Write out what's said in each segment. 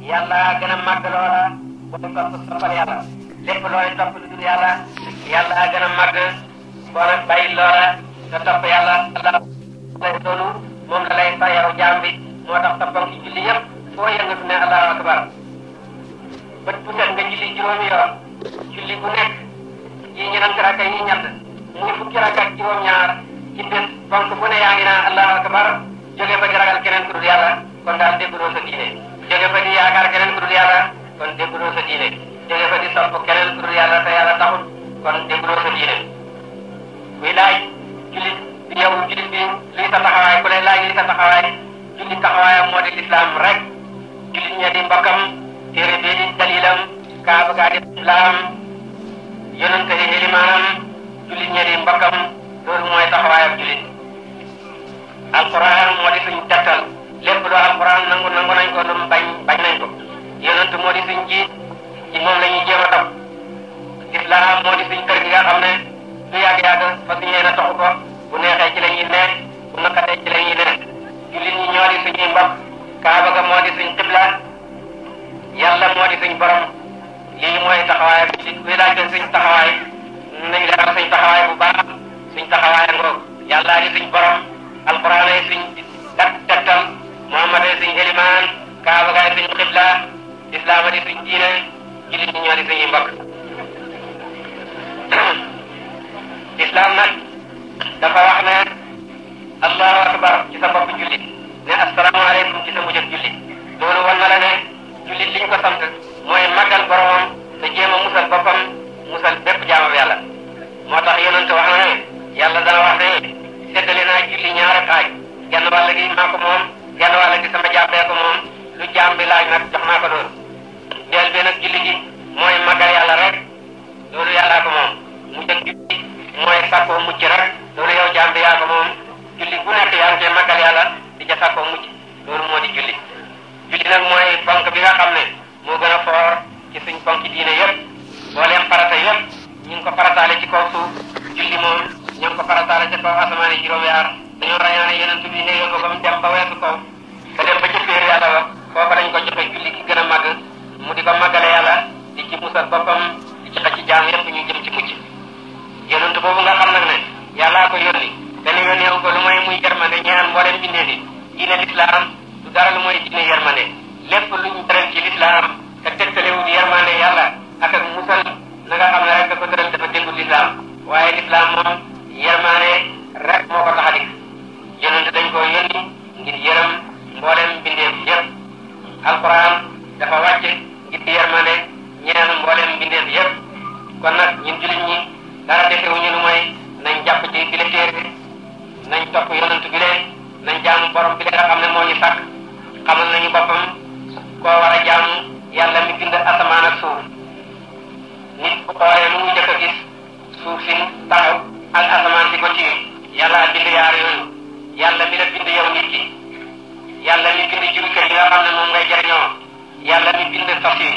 yàlla gën a màgg loola booy topp toppal yàlla lépp looy topp lu dul yàlla yàlla gën a màgg boo nag bàyyi loola te topp yàlla allah loolu moom la lay fa yow jaam bi moo tax toppam ci julli yëpp foo yëngatu ne allahu akbar bët bu set nga julli juróomi yoon julli bu nekk yi ñeneen rakka yi ñett muy fukki rakka ak juróom-ñaar ci bés fonk bu ne yaa ngi naan allahu akbar jóge fa di ragal keneen ku dul yàlla kon daal dégguloo sa diine jóge fa di yaakaar keneen ku dul yàlla kon dégguloo sa diine jóge fa di sopp keneen ku dul yàlla te yàlla taxul kon dégguloo sa diine kuy laaj jullit bi yow jullit bi luy sa taxawaay ku lay laaj luy sa taxawaay jullit taxawaayam moo di lislaam rek jullit ña di mbokkam téere bi di dalilam kaaba gaa di islaam yonente di limaanam jullit ña di mbokkam loolu mooy taxawaayam jullit alquran moo di suñ tettal lépp lu alquran nangu nañ ko lu bañ nañ ko yonent moo di suñ jiit ci moom la ñuy jéem a topp islam moo di suñ kër gi nga xam ne lu yàgg-yàgg fa suñu yéen a toxu ko bu neexee ci la ñuy ne bu naqatee ci la ñuy ne jullit ñi ñoo di suñuy mbokk kaaba ga moo di suñ xibla yàlla moo di suñ borom lii mooy taxawaayam jullit kuy laajte suñ taxawaay nañ leeral suñ taxawaay bu baax suñ taxawaay ngoog yàlla di suñ borom alquran ay suñ tettal muhammad ay suñ elimaan kaaba gaay suñ xibla islaama di suñ diine jullit ñi ñoo di suñuy mbokk islam nag dafa wax ne allahu akbar ci sa bopp jullit ne asalaamaaleykum ci sa mujj ak jullit loolu wan na la ne jullit liñ ko sant mooy màggal boromam te jéem a musal boppam musal bépp jaamam yàlla moo tax yonent wax na ne yàlla dana wax ne séddale naa julli ñaari xaaj genn wàll gi maa ko moom genn wàll gi sama jàppee ko moom lu jaam bi laaj nag jox naa ko loolu ndeel bi nag julli gi mooy màggal yàlla rek loolu yàllaa ko moom mujj ak julli mooy sàkkoo mucc rek loolu yow jaam bi yaa ko moom julli bu nekk yaa ngi cee màggal yàlla di ca sàkkoo mucc loolu moo di julli julli nag mooy ponk bi nga xam ne moo gën a foor ci suñ ponk diine yëpp boo leen farata yëpp ñu ngi ko farataale ci kaw suuf julli moom ñu ngi ko farataale ci kaw asamaani juróom-yaar dañoo rañaane yonent bi néegal ko ba mu dem ba weesu kaw te dem ba ci féer yàlla ba foofa lañ ko joxe julli ki gën a màgg mu di ko màggale yàlla di ci musal boppam di ci xëcc jaam yëpp ñu jëm ci mucc yonent boobu nga xam nag ne yàllaa ko yónni te ne yónneewu ko lu mooy muy yërmande ñaan mbooleem bindee fi diine lislaam du dara lu mooy diine yërmande lépp luñ tëral ci lislaam te tegtalewu di yërmande yàlla ak musal na nga xam ne rek da ko tëral dafa déngu lislaam waaye lislaam moom yërmande rek moo ko tax a dikk yonent dañ ko yónni ngir yërëm mbooleem bindeef yëpp alquran dafa wàcc ngir yërmande ñeel mbooleem bindeef yëpp kon nag ñun jullit ñi dara defewuñu lu mooy nañ jàpp ci bi la téere nañ topp yonent bi leen nañ jaamu borom bi la nga xam ne moo ñu sàkk xamal nañu boppam koo war a jaamu yàlla mi bind asamaan ak suuf nit bu xoolee lu mu njëkk a gis suuf si taxaw ak asamaan si ko tiim yàlla bind yaar yooyu yàlla mi la bind yow nit ki yàlla mi bind jumtukaay yi nga xam ne moom ngay jëriñoo yàlla mi bind fas yi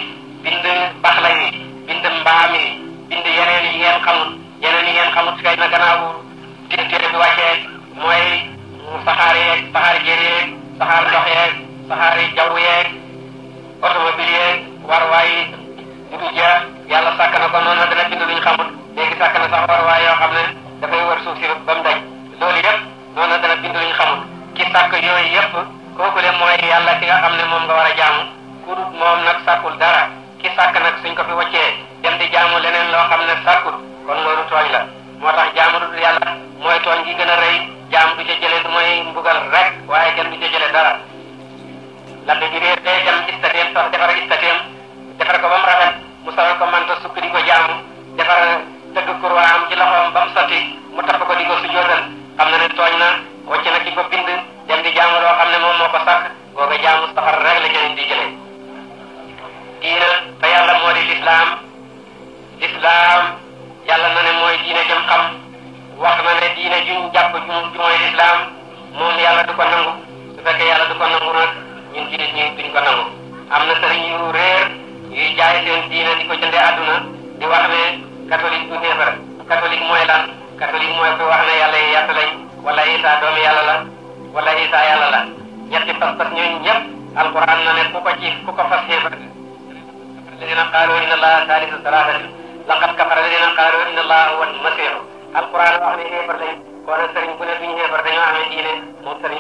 bind baxla yi bind mbaam yi bind yeneen yi ngeen xamut yeneen yi ngeen xamut kay na gannaaw téere bi wàccee mooy saxaar yeeg saxaar jéer yeeg saxaar ndox yeeg saxaar jaww yeeg automobile yeeg warwaay yi du jeex yàlla sàkk na ko noonu dana bind luñ xamut léegi sàkk na sax warwaay yoo xam ne dafay wër suuf si ba mu daj loolu yëpp noonu dana bind luñ xamut ki sàkk yooyu yëpp kooku le mooy yàlla ki nga xam ne moom nga war a jaamu ku dut moom nag sàkkul dara ki sàkk nag suñ ko fi wàccee dem di jaamu leneen loo xam ne sàkkul kon loolu tooñ la moo tax jaamu dut yàlla mooy tooñ gi gën a rëy jaam du ca jële du mooy mbugal rek waaye kenn du ca jële dara labbe bi réer day dem istateem sax defar istateem defar ko ba mu rafet mu solal ko manta sukk di ko jaamu defar tëgg kurwaam ci loxoom ba mu sotti mu tapp ko di ko sujjóotal xam na ne tooñ na wàcc na ki ko bind dem di jaamu loo xam ne moom moo ko sàkk googa jaamu safar rek la jëriñ di jëlee diina te yàlla moo di lislaam yàlla na ne mooy diine jëm xam wax na ne diine juñ jàpp ju mooy lislaam moom yàlla du ko nangu su fekkee yàlla du ko nangu nag ñun jullit ñi duñ ko nangu am na sëriñ yu réer yuy jaay seen diine di ko jëndee àdduna di wax ne catholique du neefar catholique mooy lan catholique mooy ku wax ne yàlla yi yàtt lañ wala Isa doomi yàlla la wala Isa yàlla la ñetti pas-pas ñooñu ñëpp alquran na ne ku ko fas xeefar alladina qaalu inna allaha thalithu thalathatin laqad kafara alladina qaalu inna allaha huwa almasihu alquran wax ne xeefar lañ kon sëriñ bu ne duñu xeefar dañoo amee diine moom sëriñ